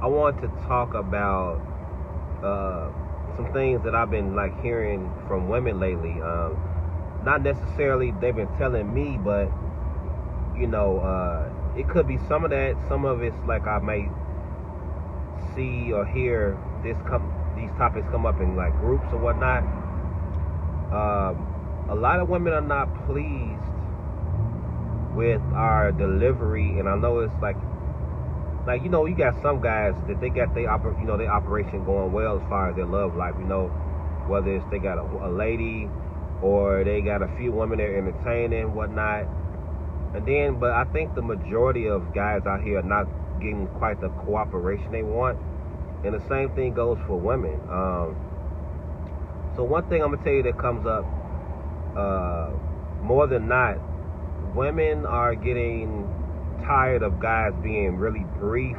I want to talk about some things that I've been like hearing from women lately. Not necessarily they've been telling me, but it could be some of that. Some of it's like I may see or hear these topics come up in like groups or whatnot. A lot of women are not pleased with our delivery, and I know it's like you got some guys that they got their their operation going well as far as their love life. Whether it's they got a lady or they got a few women they're entertaining, whatnot. And then, but I think the majority of guys out here are not getting quite the cooperation they want. And the same thing goes for women. So one thing I'm gonna tell you that comes up more than not, women are getting tired of guys being really brief,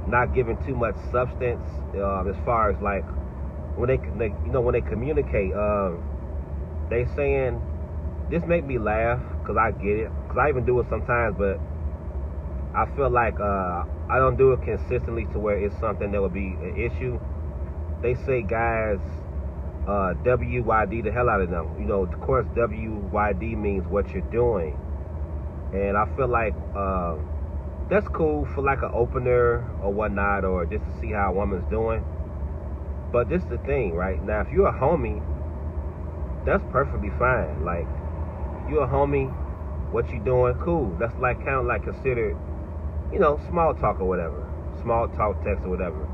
not giving too much substance as far as like when they communicate. They saying this make me laugh because I get it, because I even do it sometimes, but I feel like I don't do it consistently to where it's something that would be an issue. They say guys WYD the hell out of them. Of course WYD means what you're doing. And I feel like that's cool for like an opener or whatnot, or just to see how a woman's doing. But this is the thing, right? Now, if you're a homie, that's perfectly fine. Like, you're a homie, what you doing? Cool. That's like kind of like considered, small talk or whatever, small talk text or whatever.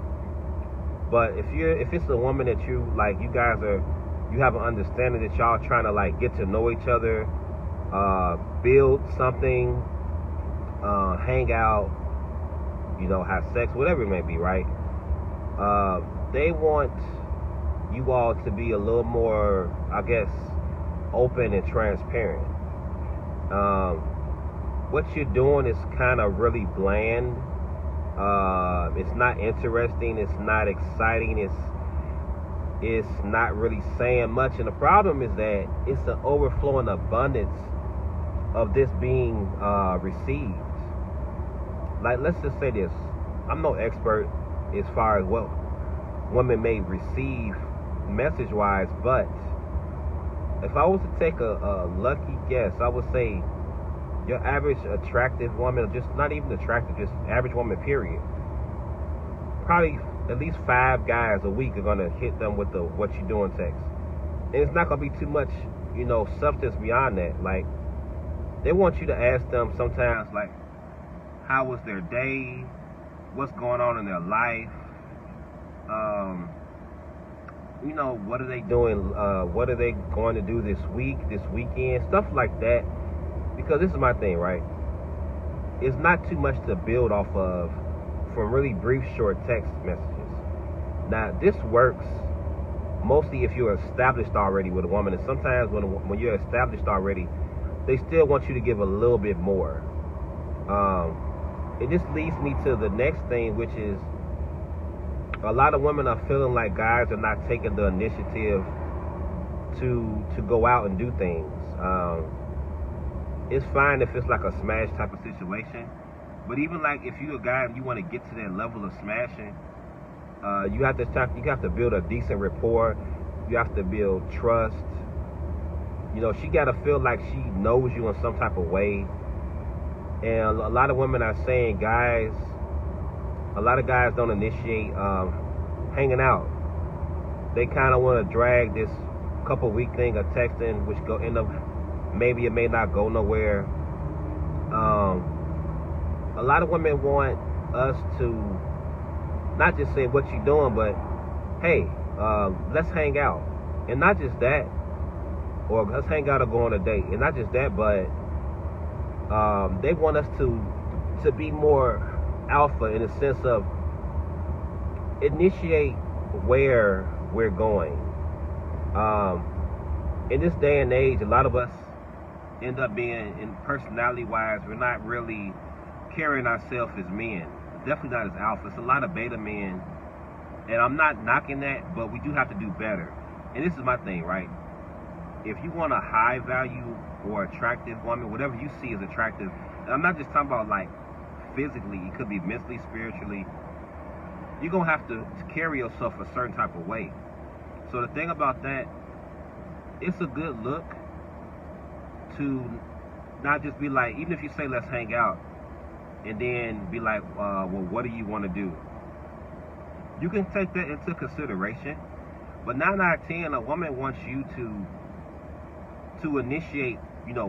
But if it's a woman that you like, you have an understanding that y'all trying to like get to know each other, build something, hang out, have sex, whatever it may be, right? They want you all to be a little more, I guess, open and transparent. What you're doing is kind of really bland. It's not interesting. It's not exciting. It's not really saying much. And the problem is that it's an overflowing abundance of this being received. Like, let's just say this. I'm no expert as far as what women may receive message-wise, but if I was to take a lucky guess, I would say your average attractive woman, just not even attractive, just average woman, period, probably at least 5 guys a week are gonna hit them with the "what you doing" text, and it's not gonna be too much, substance beyond that. Like, they want you to ask them sometimes, like, how was their day, what's going on in their life, what are they doing, what are they going to do this week, this weekend, stuff like that. Because this is my thing, right? It's not too much to build off of from really brief, short text messages. Now, this works mostly if you're established already with a woman, and sometimes when you're established already, they still want you to give a little bit more. It just leads me to the next thing, which is a lot of women are feeling like guys are not taking the initiative to go out and do things. It's fine if it's like a smash type of situation, but even like if you're a guy and you want to get to that level of smashing, you have to build a decent rapport. You have to build trust. She got to feel like she knows you in some type of way. And a lot of women are saying a lot of guys don't initiate hanging out. They kind of want to drag this couple week thing of texting, which go end up, maybe it may not go nowhere. A lot of women want us to not just say what you doing, but hey, let's hang out. And not just that, or let's hang out or go on a date. And not just that, but they want us to be more alpha in the sense of initiate where we're going. In this day and age, a lot of us end up being, in personality-wise, we're not really carrying ourselves as men. Definitely not as alpha. It's a lot of beta men, and I'm not knocking that, but we do have to do better. And this is my thing, right? If you want a high value or attractive woman, whatever you see as attractive, and I'm not just talking about like physically, it could be mentally, spiritually, you're gonna have to carry yourself a certain type of way. So the thing about that, it's a good look to not just be like, even if you say let's hang out, and then be like, well, what do you want to do? You can take that into consideration, but 9 out of 10, a woman wants you to initiate,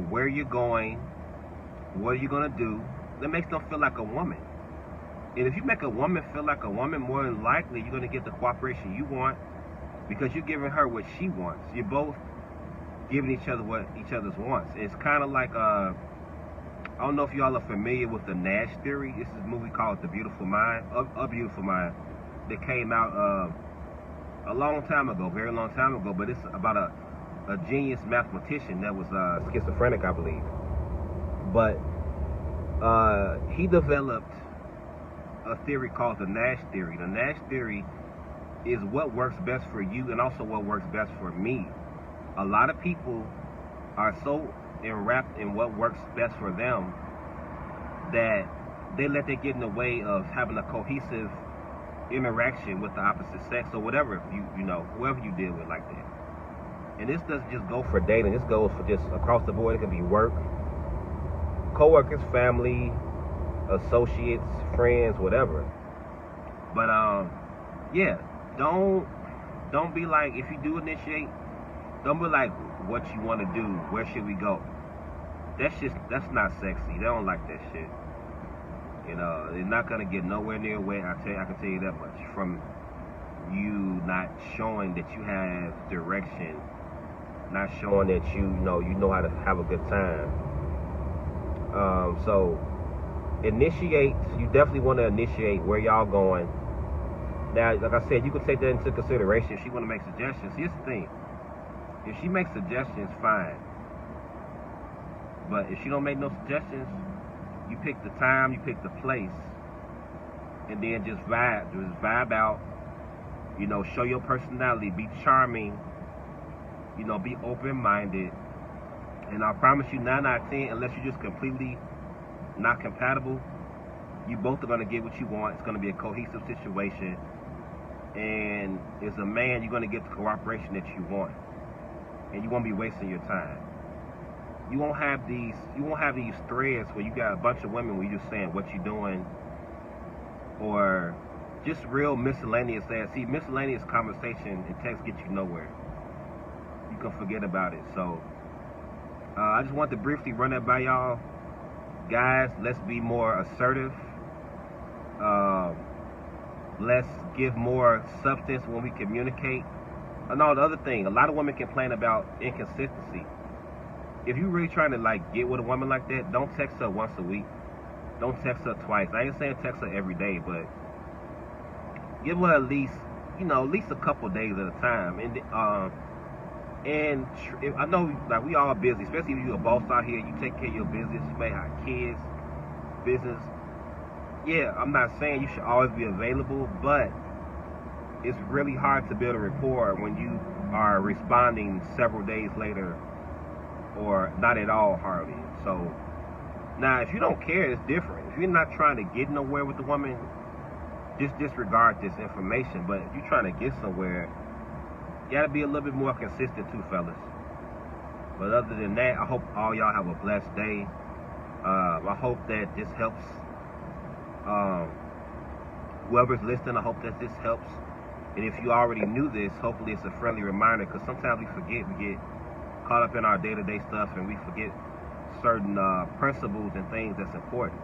where you're going, what are you gonna do. That makes them feel like a woman. And if you make a woman feel like a woman, more than likely you're gonna get the cooperation you want, because you're giving her what she wants. You're both giving each other what each other's wants. It's kind of like I don't know if y'all are familiar with the Nash theory. This is a movie called The Beautiful Mind, A Beautiful Mind, that came out a long time ago, very long time ago. But it's about a genius mathematician that was schizophrenic, I believe. But he developed a theory called the Nash theory. The Nash theory is what works best for you and also what works best for me. A lot of people are so enwrapped in what works best for them that they let that get in the way of having a cohesive interaction with the opposite sex or whatever, whoever you deal with like that. And this doesn't just go for dating. This goes for just across the board. It can be work, co-workers, family, associates, friends, whatever. But yeah, don't be like, if you do initiate, don't be like, what you want to do, where should we go? That's not sexy. They don't like that shit. They're not gonna get nowhere near where I can tell you that much, from you not showing that you have direction, not showing that you know how to have a good time. So initiate. You definitely want to initiate where y'all going. Now, like I said, you can take that into consideration if she want to make suggestions. Here's the thing: if she makes suggestions, fine. But if she don't make no suggestions, you pick the time, you pick the place, and then just vibe out. Show your personality, be charming. Be open-minded. And I promise you, 9 out of 10, unless you're just completely not compatible, you both are gonna get what you want. It's gonna be a cohesive situation, and as a man, you're gonna get the cooperation that you want, and you won't be wasting your time. You won't have these threads where you got a bunch of women where you're just saying what you're doing, or just real miscellaneous ass. See, miscellaneous conversation and text get you nowhere. You can forget about it. So I just want to briefly run that by y'all. Guys, let's be more assertive. Let's give more substance when we communicate. And all the other thing, a lot of women complain about inconsistency. If you're really trying to get with a woman like that, don't text her once a week. Don't text her twice. I ain't saying text her every day, but give her at least a couple days at a time. And I know we all busy, especially if you're a boss out here. You take care of your business. You may have kids, business. Yeah, I'm not saying you should always be available, but it's really hard to build a rapport when you are responding several days later, or not at all, hardly. So now, if you don't care, it's different. If you're not trying to get nowhere with the woman, just disregard this information. But if you're trying to get somewhere, you gotta be a little bit more consistent too, fellas. But other than that, I hope all y'all have a blessed day. I hope that this helps. Whoever's listening, I hope that this helps. And if you already knew this, hopefully it's a friendly reminder, because sometimes we forget. We get caught up in our day-to-day stuff, and we forget certain principles and things that's important.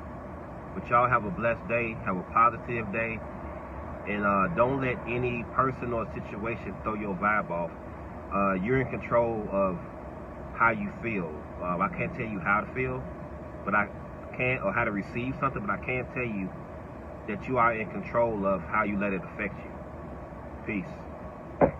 But y'all have a blessed day. Have a positive day. And don't let any person or situation throw your vibe off. You're in control of how you feel. I can't tell you how to feel, but I can, or how to receive something, but I can tell you that you are in control of how you let it affect you. Peace.